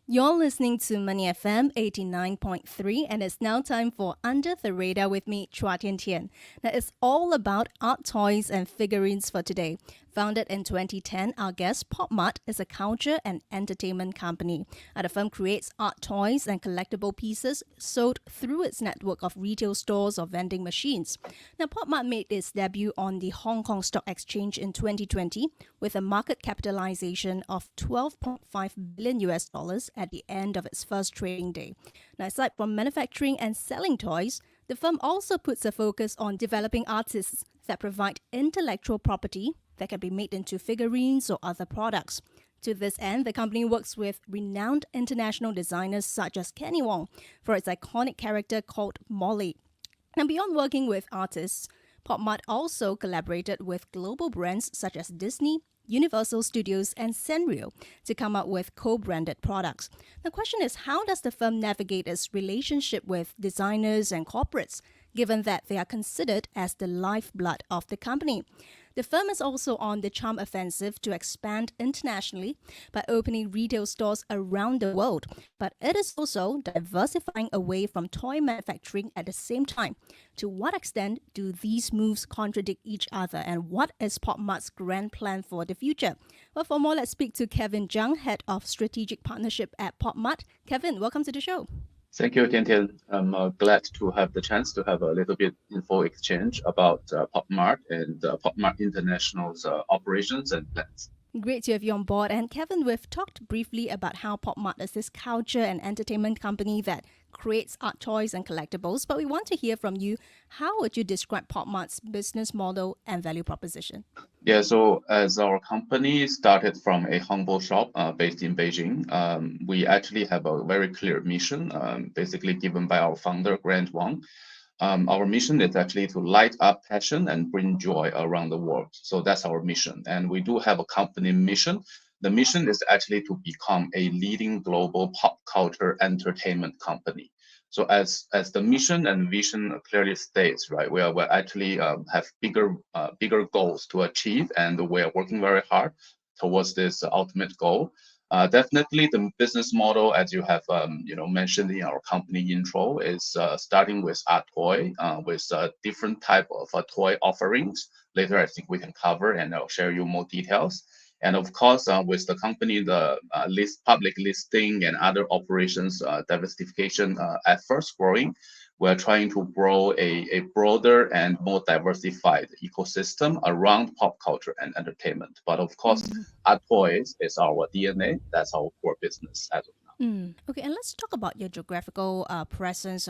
You're listening to Money FM 89.3, and it's now time for Under the Radar with me, Chua Tian Tian. Now, it's all about art toys and figurines for today. Founded in 2010, our guest, POP MART, is a culture and entertainment company. The firm creates art toys and collectible pieces sold through its network of retail stores or vending machines. Now, POP MART made its debut on the Hong Kong Stock Exchange in 2020 with a market capitalization of 12.5 billion US dollars at the end of its first trading day. Now, aside from manufacturing and selling toys, the firm also puts a focus on developing artists that provide intellectual property that can be made into figurines or other products. To this end, the company works with renowned international designers such as Kenny Wong for its iconic character called Molly. And beyond working with artists, POP MART also collaborated with global brands such as Disney, Universal Studios, and Sanrio to come up with co-branded products. The question is, how does the firm navigate its relationship with designers and corporates, given that they are considered as the lifeblood of the company? The firm is also on the charm offensive to expand internationally by opening retail stores around the world, but it is also diversifying away from toy manufacturing at the same time. To what extent do these moves contradict each other, and what is POP MART's grand plan for the future? Well, for more, let's speak to Kevin Zhang, Head of Strategic Partnership at POP MART. Kevin, welcome to the show. Thank you, Tian Tian. I'm glad to have the chance to have a little bit info exchange about POP MART and POP MART International's operations and plans. Great to have you on board. And Kevin, we've talked briefly about how POP MART is this culture and entertainment company that creates art toys and collectibles, but we want to hear from you. How would you describe POP MART's business model and value proposition? Yeah, so as our company started from a humble shop based in Beijing, we actually have a very clear mission, basically given by our founder, Grant Wong. Our mission is actually to light up passion and bring joy around the world. So that's our mission. And we do have a company mission. The mission is actually to become a leading global pop culture entertainment company. So as the mission and vision clearly states, right, we actually have bigger goals to achieve, and we are working very hard towards this ultimate goal. Definitely, the business model, as you have mentioned in our company intro, is starting with art toy, with different type of toy offerings. Later, I think we can cover, and I'll share you more details. And of course, with the company, the public listing and other operations diversification efforts growing, we're trying to grow a broader and more diversified ecosystem around pop culture and entertainment. But of course, art toys is our DNA. That's our core business as of now. Okay, and let's talk about your geographical presence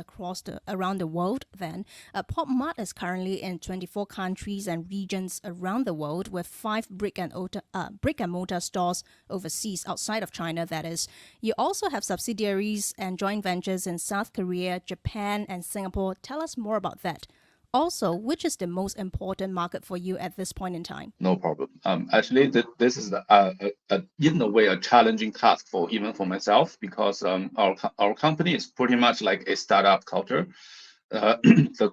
around the world. Then, POP MART is currently in 24 countries and regions around the world, with 5 brick and mortar stores overseas, outside of China. That is, you also have subsidiaries and joint ventures in South Korea, Japan, and Singapore. Tell us more about that. Also, which is the most important market for you at this point in time? No problem. Actually, this is in a way a challenging task for even for myself, because our company is pretty much like a startup culture. The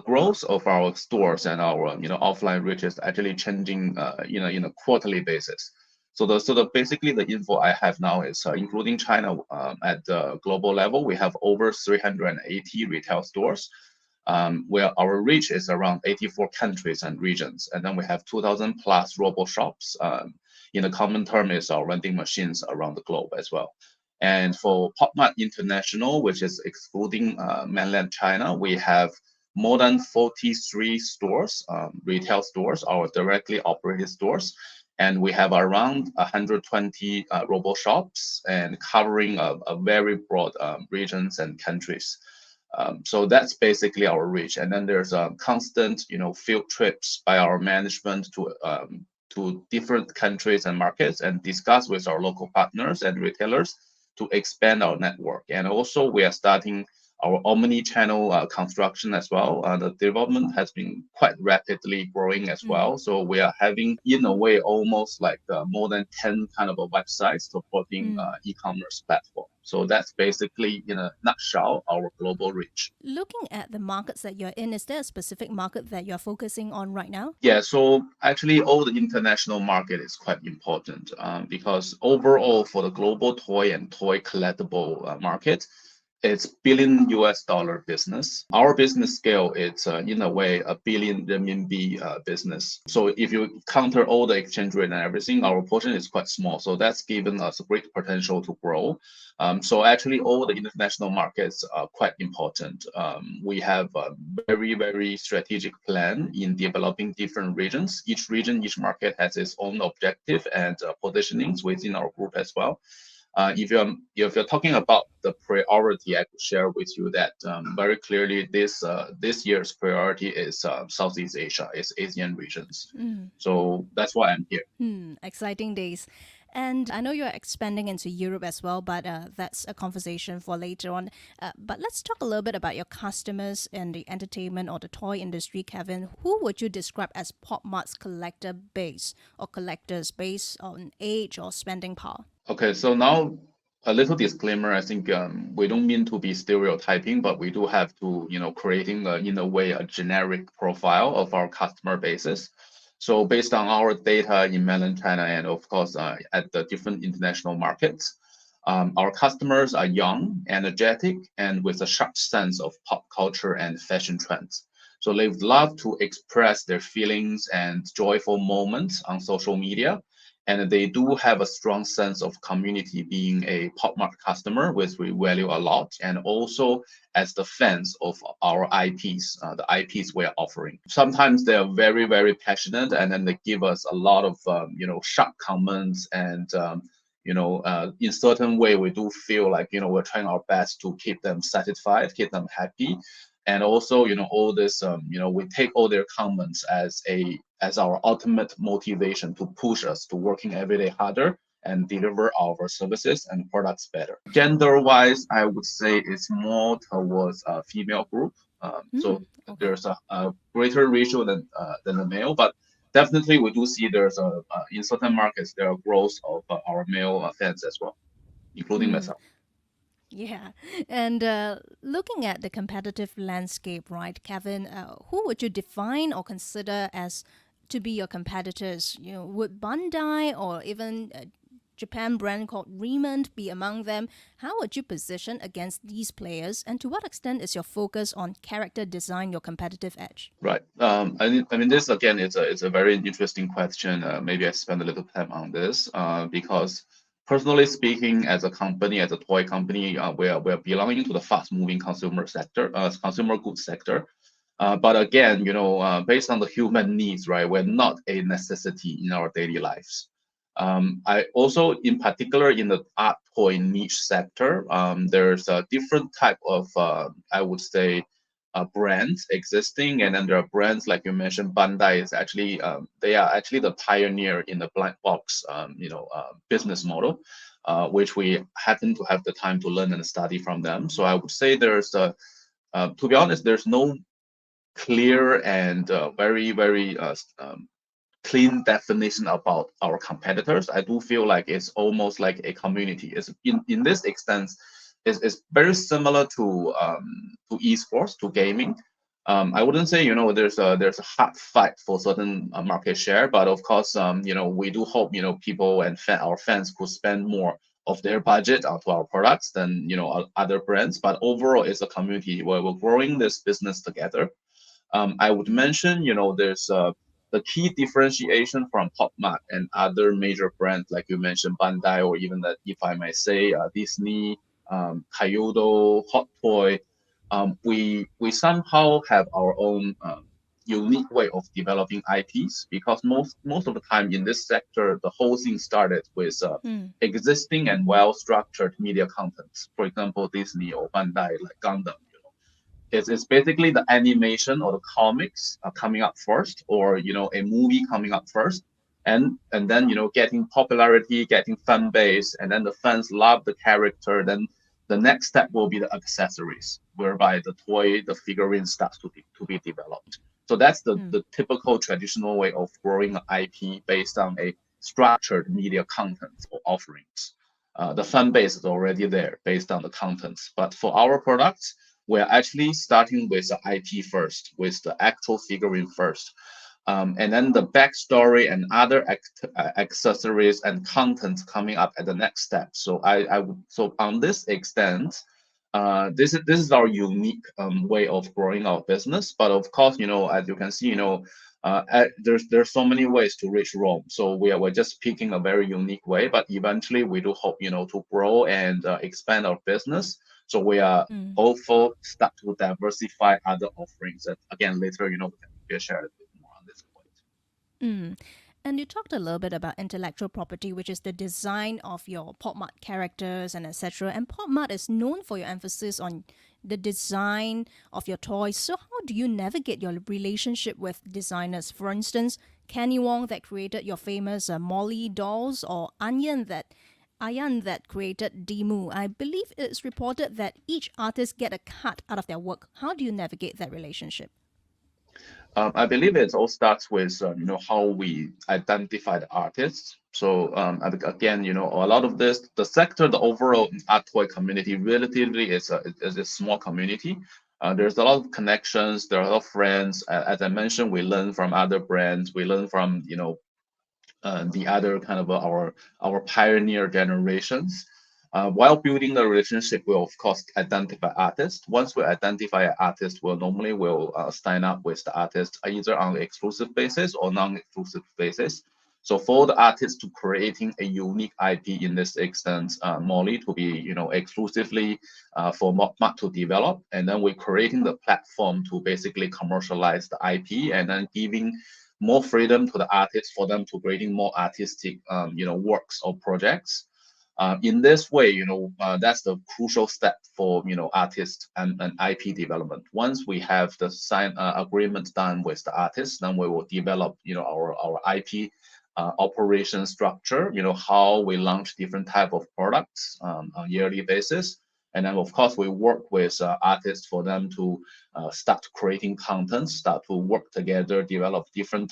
growth of our stores and our offline reach is actually changing in a quarterly basis. So basically the info I have now is including China, at the global level, we have over 380 retail stores, where our reach is around 84 countries and regions. And then we have 2,000 plus robo shops. In a common term is our vending machines around the globe as well. And for POP MART International, which is excluding mainland China, we have more than 43 stores, retail stores, our directly operated stores. And we have around 120 robo shops, and covering a very broad regions and countries. So that's basically our reach. And then there's a constant, field trips by our management to different countries and markets, and discuss with our local partners and retailers to expand our network. And also we are starting our omni-channel construction as well. The development has been quite rapidly growing as well. So we are having, in a way, almost like more than 10 kind of a websites supporting e-commerce platform. So that's basically, in a nutshell, our global reach. Looking at the markets that you're in, is there a specific market that you're focusing on right now? Yeah, so actually, all the international market is quite important because overall, for the global toy and toy collectible market, it's billion US dollar business. Our business scale is in a way a billion renminbi business. So if you counter all the exchange rate and everything, our portion is quite small. So that's given us a great potential to grow. So actually, all the international markets are quite important. We have a very strategic plan in developing different regions. Each region, each market has its own objective and positionings within our group as well. If you're talking about the priority, I could share with you that very clearly this year's priority is Southeast Asia, is Asian regions. So that's why I'm here. Exciting days. And I know you're expanding into Europe as well, but that's a conversation for later on. But let's talk a little bit about your customers in the entertainment or the toy industry, Kevin. Who would you describe as Pop Mart's collector base or collectors based on age or spending power? Okay, so now a little disclaimer. I think we don't mean to be stereotyping, but we do have to, creating in a way a generic profile of our customer bases. So based on our data in mainland China and of course at the different international markets, our customers are young, energetic, and with a sharp sense of pop culture and fashion trends. So they would love to express their feelings and joyful moments on social media, and they do have a strong sense of community being a Pop Mart customer, which we value a lot, and also as the fans of our IPs, the IPs we're offering. Sometimes they are very passionate, and then they give us a lot of sharp comments, and in certain way we do feel like we're trying our best to keep them satisfied, keep them happy, and also all this we take all their comments as our ultimate motivation to push us to working every day harder and deliver our services and products better. Gender wise, I would say it's more towards a female group. So Okay. there's a greater ratio than the male, but definitely we do see there's a in certain markets there are growth of our male fans as well, including myself. Yeah. And looking at the competitive landscape, right, Kevin, who would you define or consider as to be your competitors? Would Bandai or even a Japan brand called Raymond be among them? How would you position against these players? And to what extent is your focus on character design your competitive edge? Right. I mean, this again, it's a very interesting question. Maybe I spend a little time on this because personally speaking, as a company, as a toy company, we're belonging to the fast-moving consumer sector, consumer goods sector. But again, based on the human needs, right, we're not a necessity in our daily lives. I also, in particular, in the art toy niche sector, there's a different type of, I would say, brands existing, and then there are brands like you mentioned. Bandai is actually they are actually the pioneer in the black box, business model, which we happen to have the time to learn and study from them. So I would say to be honest, there's no clear and very clean definition about our competitors. I do feel like it's almost like a community. It's in this extent, it's very similar to esports, to gaming. I wouldn't say there's a hard fight for certain market share, but of course we do hope people and our fans could spend more of their budget onto our products than other brands. But overall, it's a community where we're growing this business together. I would mention, there's the key differentiation from Pop Mart and other major brands, like you mentioned, Bandai, or even that, if I may say, Disney, Kyoto, Hot Toy. We somehow have our own unique way of developing IPs, because most of the time in this sector, the whole thing started with existing and well-structured media contents. For example, Disney or Bandai, like Gundam. It's basically the animation or the comics coming up first, or a movie coming up first, and then getting popularity, getting fan base, and then the fans love the character. Then the next step will be the accessories, whereby the toy, the figurine starts to be developed. So that's the typical traditional way of growing an IP based on a structured media content or offerings. the fan base is already there based on the contents. But for our products, we're actually starting with the IP first, with the actual figurine first. And then the backstory and other accessories and content coming up at the next step. So so on this extent, this is our unique way of growing our business. But of course, as you can see, there's so many ways to reach Rome. So we're just picking a very unique way. But eventually, we do hope to grow and expand our business. So we are Mm. hopeful start to diversify other offerings. And again, later, we can share a bit more on this point. Mm. And you talked a little bit about intellectual property, which is the design of your Pop Mart characters and etc. And Pop Mart is known for your emphasis on the design of your toys. So how do you navigate your relationship with designers? For instance, Kenny Wong that created your famous Molly dolls, or Ayan that created Dimu. I believe it's reported that each artist get a cut out of their work. How do you navigate that relationship? I believe it all starts with how we identify the artists. So again, a lot of this, the sector, the overall art toy community, relatively is a small community. There's a lot of connections. There are a lot of friends. As I mentioned, we learn from other brands. We learn from the other kind of our pioneer generations. While building the relationship, we'll of course identify artists. Once we identify an artist, we'll sign up with the artist either on an exclusive basis or non-exclusive basis. So for the artist to creating a unique IP in this instance, Molly to be exclusively for Mark to develop, and then we're creating the platform to basically commercialize the IP, and then giving more freedom to the artists for them to creating more artistic works or projects. In this way, that's the crucial step for artists and IP development. Once we have the sign agreement done with the artists, then we will develop our IP operation structure. How we launch different type of products on yearly basis. And then, of course, we work with artists for them to start creating content, start to work together, develop different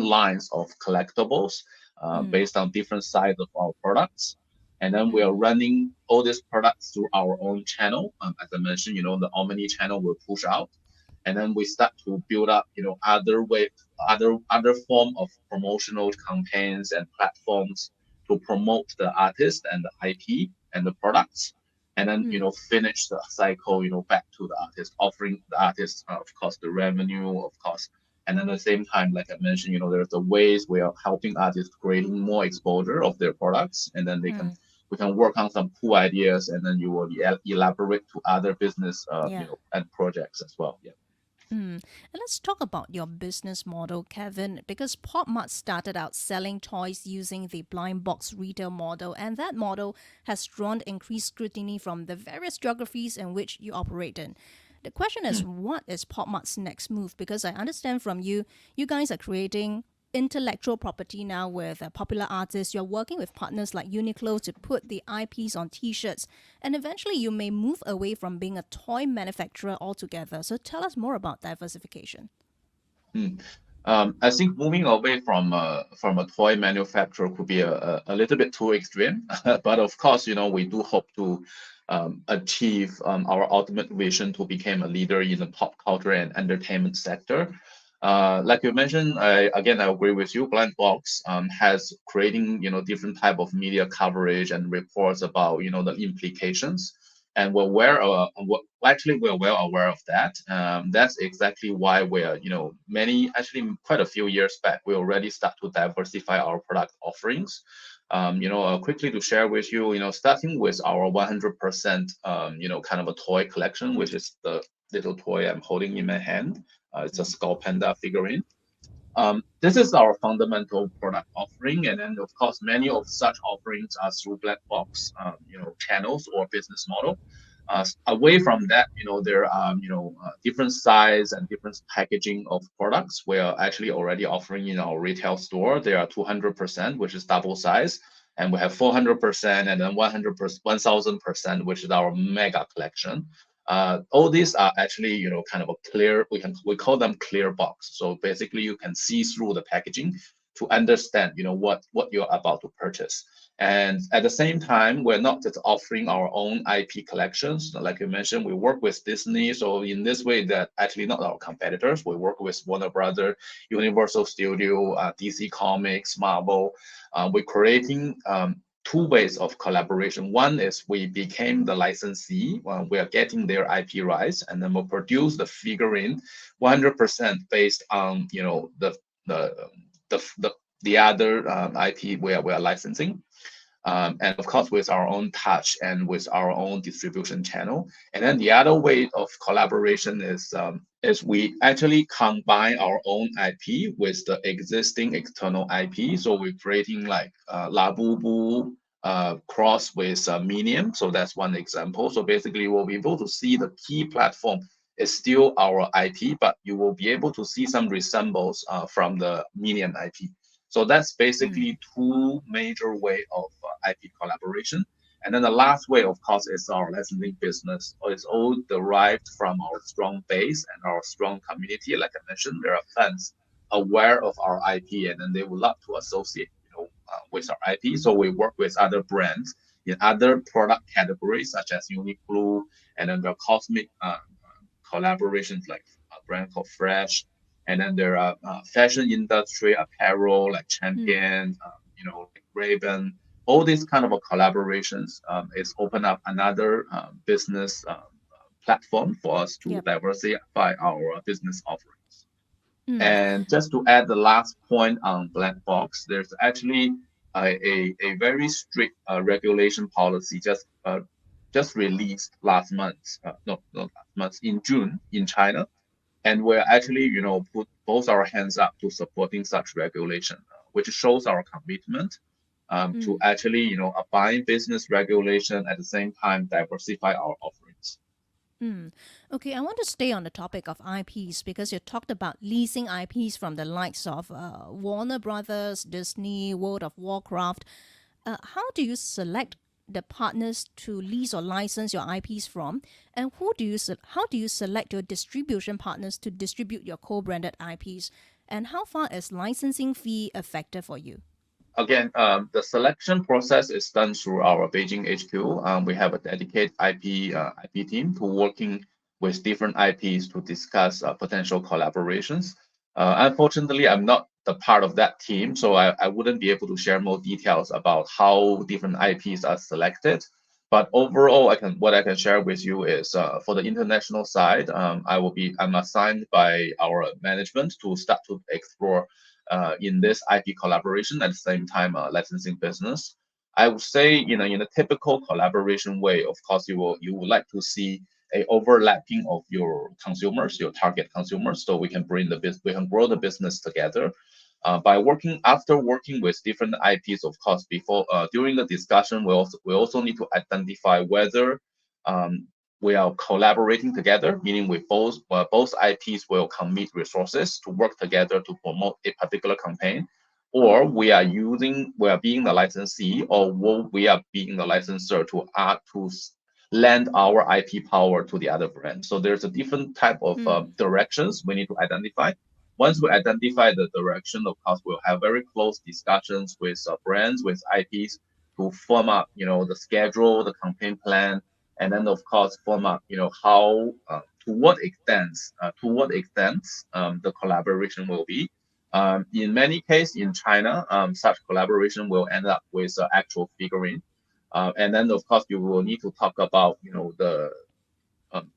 lines of collectibles Mm. based on different sides of our products. And then we are Mm. running all these products through our own channel. As I mentioned, the Omni channel will push out, and then we start to build up, other form of promotional campaigns and platforms to promote the artist and the IP and the products, and then Mm. finish the cycle, back to the artist, offering the artist, of course, the revenue, of course. And then at the same time, like I mentioned, there's the ways we are helping artists creating more exposure of their products, and then Mm. we can work on some cool ideas, and then you will elaborate to other business, Yeah. and projects as well. Yeah. Mm. And let's talk about your business model, Kevin, because Pop Mart started out selling toys using the blind box retail model, and that model has drawn increased scrutiny from the various geographies in which you operate in. The question is, what is Pop Mart's next move? Because I understand from you, you guys are creating intellectual property now with popular artists. You're working with partners like Uniqlo to put the IPs on t-shirts, and eventually you may move away from being a toy manufacturer altogether. So tell us more about diversification. Mm. I think moving away from a toy manufacturer could be a little bit too extreme, but of course, we do hope to achieve our ultimate vision to become a leader in the pop culture and entertainment sector. Like you mentioned, I agree with you. Blind Box has creating different type of media coverage and reports about the implications, and we're well aware of that. That's exactly why we're quite a few years back we already start to diversify our product offerings. Quickly to share with you, starting with our 100% kind of a toy collection, which is the little toy I'm holding in my hand. It's a Mm. skull panda figurine. This is our fundamental product offering, and then of course many of such offerings are through black box, channels or business model. Away from that, there are different size and different packaging of products. We are actually already offering in our retail store. There are 200%, which is double size, and we have 400%, and then 100%, 1000%, which is our mega collection. All these are actually, kind of a clear, we call them clear box. So basically you can see through the packaging to understand, what you're about to purchase. And at the same time, we're not just offering our own IP collections. Like you mentioned, we work with Disney. So in this way, that actually not our competitors. We work with Warner Brother, Universal Studio, DC Comics, Marvel. We're creating two ways of collaboration. One is we became the licensee. We are getting their IP rights, and then we'll produce the figurine 100% based on the the the, the other IP we are licensing, and of course with our own touch and with our own distribution channel. And then the other way of collaboration is we actually combine our own IP with the existing external IP. So we're creating like Labubu cross with Minium. So that's one example. So basically, we'll be able to see the key platform is still our IP, but you will be able to see some resemblance from the Minion IP. So that's basically two major way of IP collaboration. And then the last way, of course, is our licensing business. It's all derived from our strong base and our strong community. Like I mentioned, there are fans aware of our IP, and then they would love to associate, with our IP. So we work with other brands in other product categories, such as Uniqlo, and then the cosmic collaborations like a brand called Fresh, and then there are fashion industry apparel like Champion, like Raven. All these kind of collaborations is open up another business platform for us to Yep. diversify our business offerings. Mm. And just to add the last point on black box, there's actually a very strict regulation policy just released last month, not last month, in June in China, and we're actually put both our hands up to supporting such regulation, which shows our commitment to Mm. actually abide business regulation at the same time diversify our offerings. Mm. Okay, I want to stay on the topic of IPs because you talked about leasing IPs from the likes of Warner Brothers, Disney, World of Warcraft. How do you select the partners to lease or license your IPs from, and how do you select your distribution partners to distribute your co-branded IPs, and how far is licensing fee a factor for you? Again, the selection process is done through our Beijing HQ. We have a dedicated IP team who working with different IPs to discuss potential collaborations. Unfortunately, I'm not the part of that team, so I wouldn't be able to share more details about how different IPs are selected. But overall, what I can share with you is for the international side, I'm assigned by our management to start to explore in this IP collaboration at the same time licensing business. I would say, in a typical collaboration way, of course, you would like to see a overlapping of your consumers, your target consumers, so we can grow the business together. By working with different IPs, of course, before during the discussion, we also need to identify whether um, we are collaborating together, meaning both IPs will commit resources to work together to promote a particular campaign, or we are being the licensee, or we are being the licensor to lend our IP power to the other brand. So there's a different type of Mm. directions we need to identify. Once we identify the direction, of course, we'll have very close discussions with brands, with IPs to form up, the schedule, the campaign plan, and then of course form up, how to what extent the collaboration will be. In many cases in China, such collaboration will end up with actual figurine, and then of course you will need to talk about, the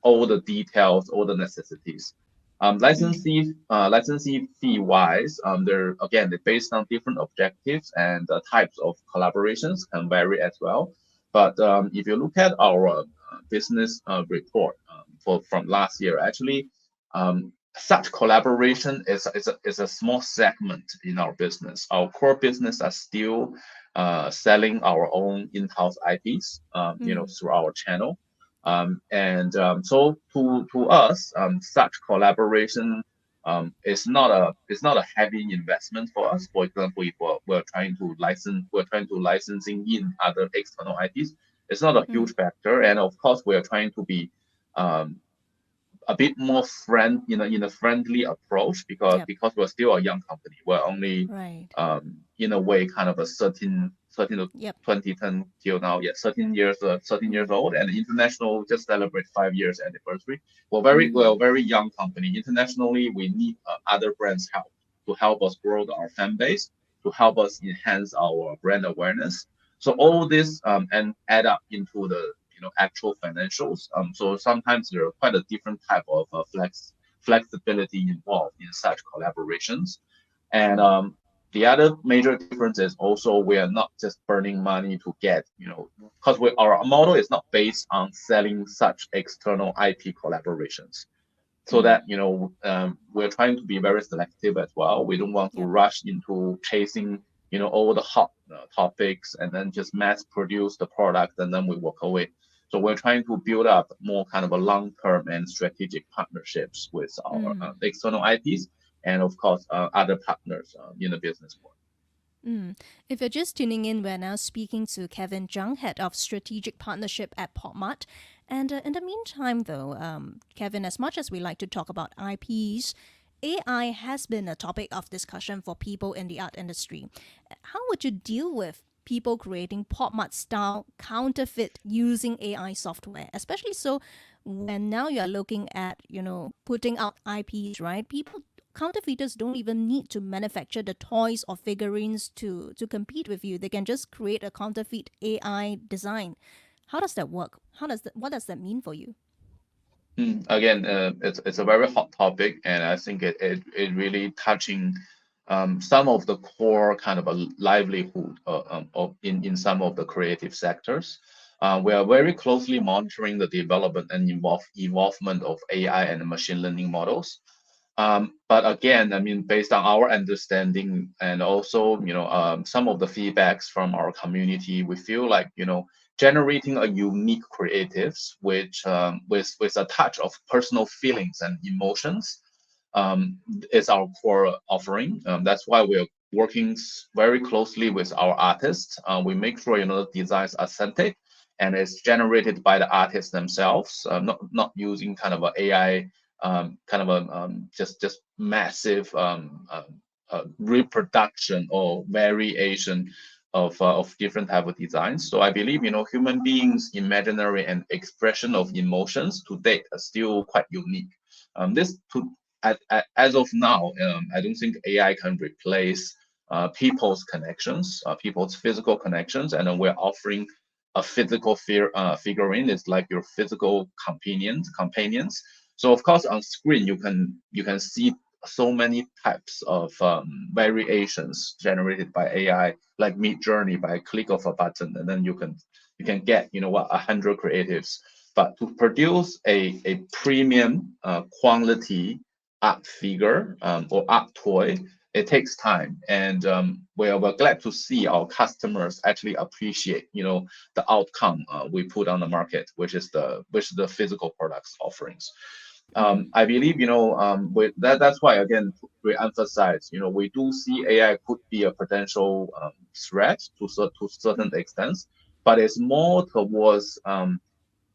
all the details, all the necessities. Mm. Licensee fee wise, they're based on different objectives, and the types of collaborations can vary as well. But if you look at our business report from last year, actually, such collaboration is a small segment in our business. Our core business are still selling our own in-house IPs, Mm. through our channel. And so to us, such collaboration is not a heavy investment for us. For example, if we're trying to licensing in other external IPs. It's not a huge Mm. factor, and of course, we are trying to be um, a bit more in a friendly approach, Yep. because we're still a young company. We're only Right. in a way kind of a 13 to Yep. 2010 till now, yeah, 13 years Mm. old, and international just celebrate 5 years anniversary. We're a Mm. very young company. Internationally, we need other brands help to help us grow our fan base, to help us enhance our brand awareness. So all this and add up into the actual financials. So sometimes there are quite a different type of flexibility involved in such collaborations. And Mm. the other major difference is also we are not just burning money to get, because our model is not based on selling such external IP collaborations. So Mm. that we're trying to be very selective as well. We don't want to Yep. rush into chasing all the hot topics and then just mass produce the product and then we walk away. So we're trying to build up more kind of a long-term and strategic partnerships with our Mm. external IPs and of course other partners in the business world. Mm. If you're just tuning in, we're now speaking to Kevin Zhang, head of strategic partnership at POP MART. And in the meantime, though, Kevin, as much as we like to talk about IPs, AI has been a topic of discussion for people in the art industry. How would you deal with people creating POP MART style counterfeit using AI software, especially so when now you're looking at, putting out IPs, right? People counterfeiters don't even need to manufacture the toys or figurines to compete with you. They can just create a counterfeit AI design. How does that work? What does that mean for you? Again, it's a very hot topic, and I think it really touching some of the core kind of a livelihood of in some of the creative sectors. We are very closely monitoring the development and involvement of AI and machine learning models. But again, I mean, based on our understanding and also, some of the feedbacks from our community, we feel like, generating a unique creatives, which with a touch of personal feelings and emotions, is our core offering. That's why we're working very closely with our artists. We make sure, the designs are authentic and it's generated by the artists themselves, not using kind of a AI kind of a just massive reproduction or variation of different type of designs. So I believe human beings' imaginary and expression of emotions to date are still quite unique. This to as of now, I don't think AI can replace people's connections, people's physical connections, and then we're offering a physical figurine. It's like your physical companions. So of course, on screen you can see so many types of variations generated by AI, like Mid Journey by a click of a button, and then you can get 100 creatives. But to produce a premium quality art figure or art toy, it takes time, and we're glad to see our customers actually appreciate the outcome we put on the market, which is the physical products offerings. Mm. I believe, with that's why again we emphasize, we do see AI could be a potential threat to certain Mm. extents, but it's more towards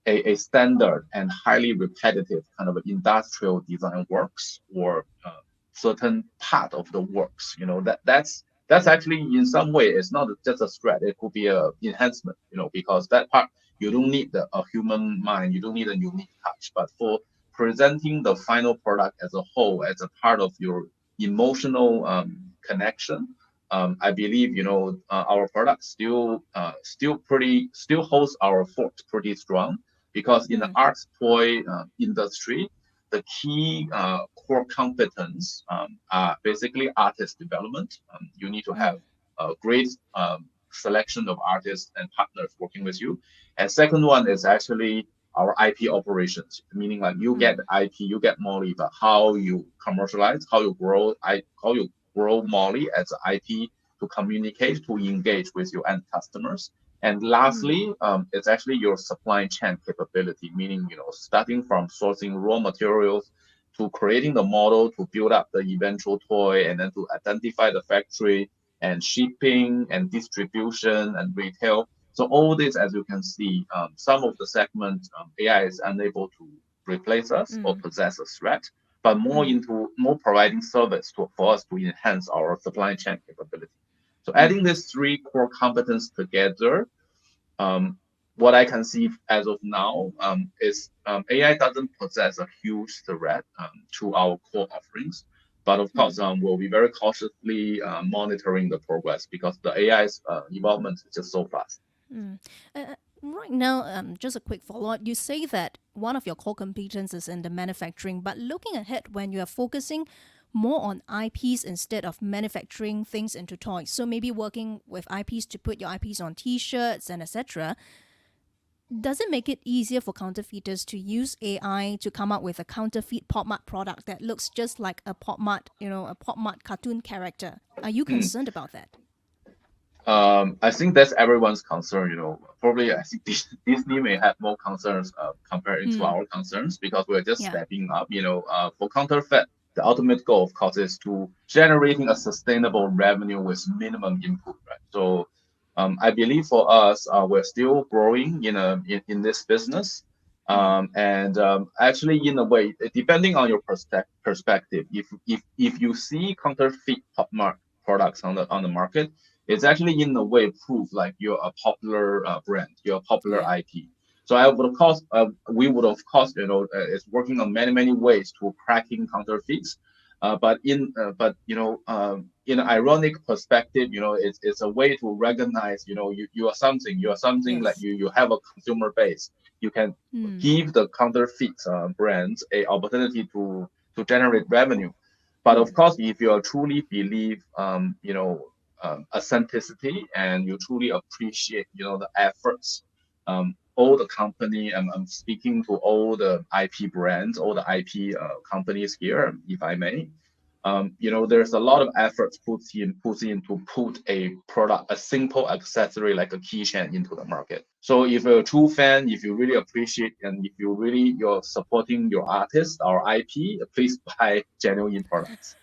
a standard and highly repetitive kind of industrial design works or certain part of the works. That's actually in some way it's not just a threat. It could be a enhancement. Because that part you don't need a human mind. You don't need a unique touch. But for presenting the final product as a whole, as a part of your emotional connection, I believe our product still holds our fort pretty strong, because in the Mm. art toy industry, the key core competence are basically artist development. You need to have Mm. a great selection of artists and partners working with you. And second one is actually our IP operations, meaning like you get Mm. the IP, you get Molly, but how you commercialize, how you grow Molly as an IP to communicate, to engage with your end customers. And Mm. lastly, it's actually your supply chain capability, meaning starting from sourcing raw materials to creating the model to build up the eventual toy, and then to identify the factory and shipping and distribution and retail. So all this, as you can see, some of the segments AI is unable to replace us or Mm, possess a threat, but more mm, into more providing service for us to enhance our supply chain capability. So adding mm, these three core competence together, um, what I can see as of now is AI doesn't possess a huge threat to our core offerings. But of course, mm, we'll be very cautiously monitoring the progress because the AI's involvement is just so fast. mm. Right now, just a quick follow up. You say that one of your core competences is in the manufacturing, but looking ahead when you are focusing more on IPs instead of manufacturing things into toys, so maybe working with IPs to put your IPs on T-shirts and etc. Does it make it easier for counterfeiters to use AI to come up with a counterfeit Pop Mart product that looks just like a Pop Mart, a Pop Mart cartoon character? Are you Hmm. concerned about that? I think that's everyone's concern. Probably I think Disney may have more concerns comparing to Mm, our concerns because we're just yeah. stepping up. For counterfeit, the ultimate goal, of course, is to generating a sustainable revenue with minimum input, right? So, I believe for us, we're still growing in this business. Mm, And actually, in a way, depending on your perspective, if you see counterfeit Pop Mart products on the market, it's actually in a way proof like you're a popular brand, you're a popular yeah. IP. So I would of course, we would of course, it's working on many ways to cracking counterfeits. In an ironic perspective, it's a way to recognize, you are something like Yes. you have a consumer base. You can Mm, give the counterfeit brands a opportunity to generate revenue. But of mm, course, if you truly believe, authenticity and you truly appreciate the efforts, all the company, I'm speaking to all the IP brands, all the IP companies here, if I may. There's a lot of efforts put in to put a product, a simple accessory like a keychain into the market. So if you're a true fan, if you really appreciate, and if you're supporting your artist or IP, please buy genuine products.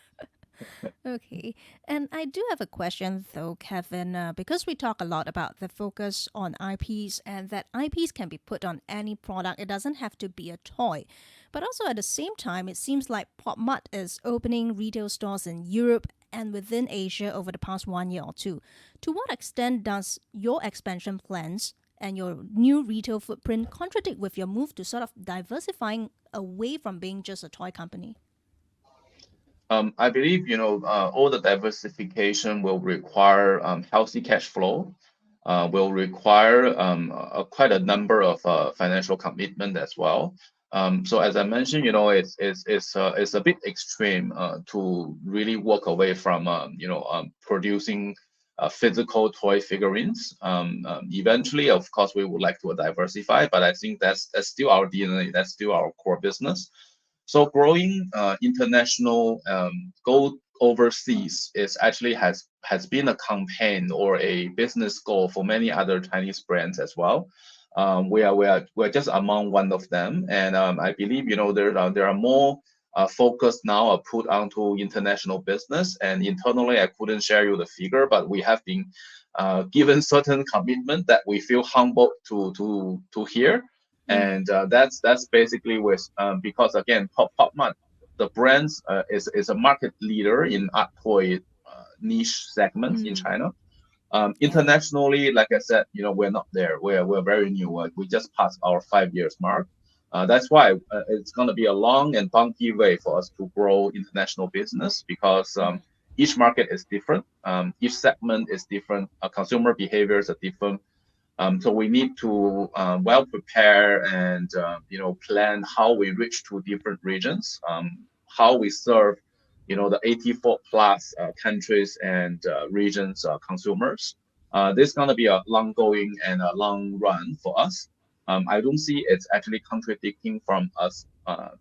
okay. And I do have a question though, Kevin, because we talk a lot about the focus on IPs and that IPs can be put on any product. It doesn't have to be a toy. But also at the same time, it seems like Pop Mart is opening retail stores in Europe and within Asia over the past 1 year or two. To what extent does your expansion plans and your new retail footprint contradict with your move to sort of diversifying away from being just a toy company? I believe all the diversification will require healthy cash flow, will require quite a number of financial commitment as well. So as I mentioned, it's a bit extreme to really walk away from producing physical toy figurines. Eventually, of course, we would like to diversify, but I think that's still our DNA, that's still our core business. So growing international, go overseas is actually has been a campaign or a business goal for many other Chinese brands as well. We're just among one of them, and I believe there are more focus now put onto international business. And internally, I couldn't share you the figure, but we have been given certain commitment that we feel humbled to hear, Mm, and that's basically with because again Pop Mart, the brands is a market leader in art toy niche segments in mm, China. yeah. Internationally, like I said, we're not there. We're very new. We just passed our 5 years mark. That's why it's going to be a long and bumpy way for us to grow international business because Mm, each market is different. Each segment is different. Consumer behaviors are different. So we need to well prepare and plan how we reach to different regions, how we serve the 84 plus countries and regions consumers. This is going to be a long going and a long run for us. I don't see it's actually contradicting from us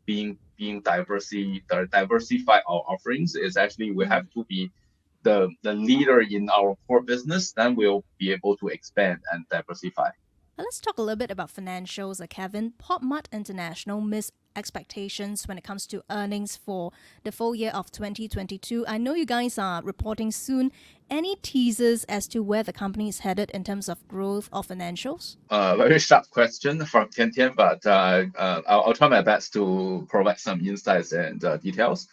being diversify our offerings. Is actually we have mm. to be the leader in our core business, then we'll be able to expand and diversify. Let's talk a little bit about financials, Kevin. POP MART International missed expectations when it comes to earnings for the full year of 2022. I know you guys are reporting soon. Any teasers as to where the company is headed in terms of growth or financials? Very sharp question from Tian Tian, but I'll try my best to provide some insights and details.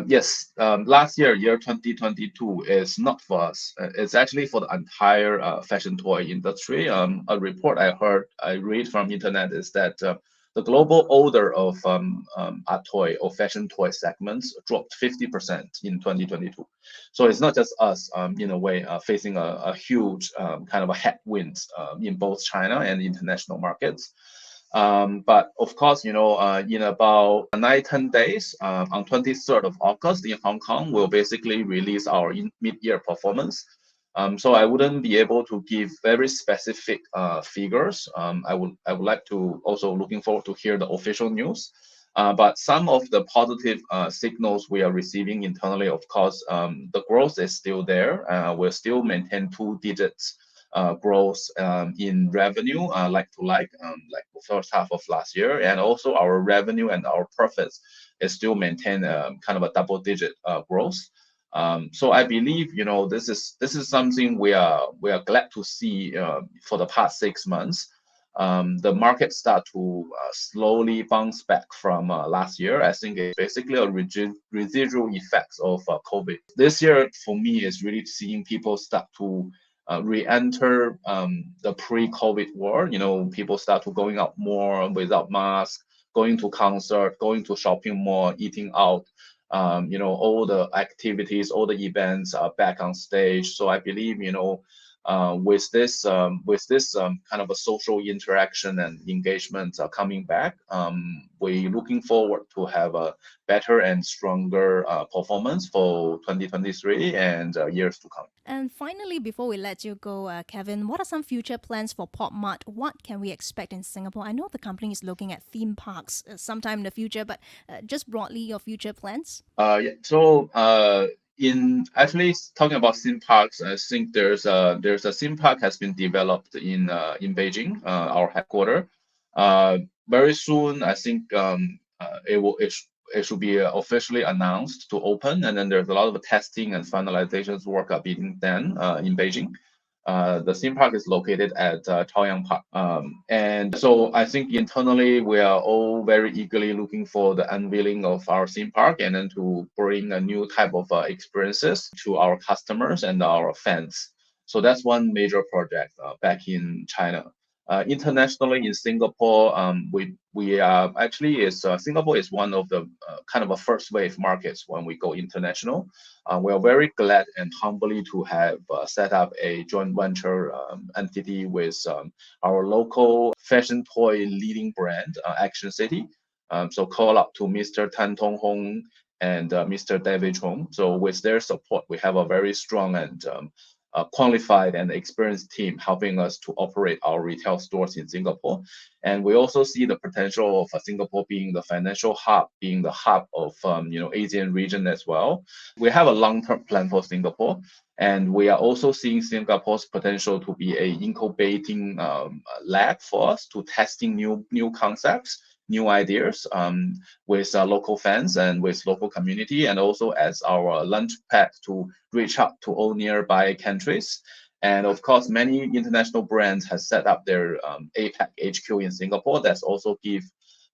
Yes, last year 2022, is not for us. It's actually for the entire fashion toy industry. A report I read from internet is that the global order of art toy or fashion toy segments dropped 50% in 2022. So it's not just us, in a way, facing a huge kind of a headwind in both China and international markets. But of course, in about 9-10 days, on 23rd of August in Hong Kong, we'll basically release our mid-year performance. So I wouldn't be able to give very specific figures. I would like to also looking forward to hear the official news. But some of the positive signals we are receiving internally, of course, the growth is still there. We'll still maintain 2 digits growth in revenue, like the first half of last year, and also our revenue and our profits is still maintain kind of a double-digit growth. So I believe this is something we are glad to see for the past 6 months. The market start to slowly bounce back from last year. I think it's basically a residual effects of COVID. This year for me is really seeing people start to re-enter the pre-COVID world. People start to going out more without mask, going to concert, going to shopping mall, eating out. All the activities, all the events are back on stage. So I believe, with this kind of a social interaction and engagement coming back, we're looking forward to have a better and stronger performance for 2023 and years to come. And finally, before we let you go, Kevin, what are some future plans for POP MART? What can we expect in Singapore? I know the company is looking at theme parks sometime in the future, but just broadly, your future plans? Yeah. So in actually talking about theme parks, I think there's a theme park has been developed in Beijing, our headquarters. Very soon, I think it should be officially announced to open, and then there's a lot of testing and finalizations work are being done in Beijing. The theme park is located at Chaoyang Park. And so I think internally we are all very eagerly looking for the unveiling of our theme park and then to bring a new type of experiences to our customers and our fans. So that's one major project back in China. Internationally in Singapore, we are actually is Singapore is one of the kind of a first wave markets when we go international. We are very glad and humbly to have set up a joint venture entity with our local fashion toy leading brand, Action City. So call up to Mr. Tan Tong Hong and Mr. David Chong. So with their support, we have a very strong and qualified and experienced team helping us to operate our retail stores in Singapore. And we also see the potential of Singapore being the financial hub, being the hub of Asian region as well. We have a long-term plan for Singapore, and we are also seeing Singapore's potential to be a incubating lab for us to testing new concepts, new ideas with local fans and with local community, and also as our launch pad to reach out to all nearby countries. And of course, many international brands have set up their APAC HQ in Singapore. That's also give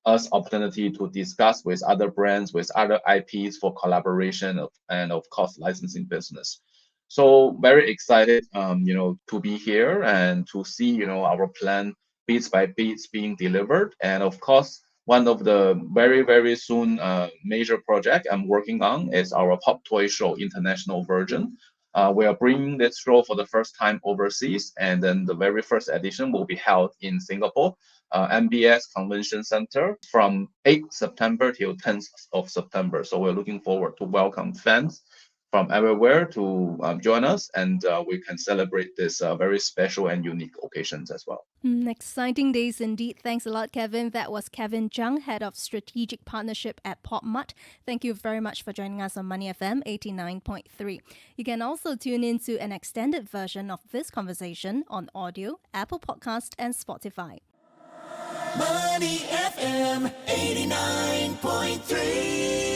us opportunity to discuss with other brands, with other IPs for collaboration and of course licensing business. So very excited, to be here and to see, our plan bits by bits being delivered. And of course, one of the very, very soon major project I'm working on is our Pop Toy Show international version. We are bringing this show for the first time overseas, and then the very first edition will be held in Singapore, MBS Convention Center from 8th September till 10th of September. So we're looking forward to welcome fans from everywhere to join us, and we can celebrate this very special and unique occasions as well. Exciting days indeed. Thanks a lot, Kevin. That was Kevin Zhang, Head of Strategic Partnership at POP MART. Thank you very much for joining us on Money FM 89.3. You can also tune in to an extended version of this conversation on audio, Apple Podcast, and Spotify. Money FM 89.3.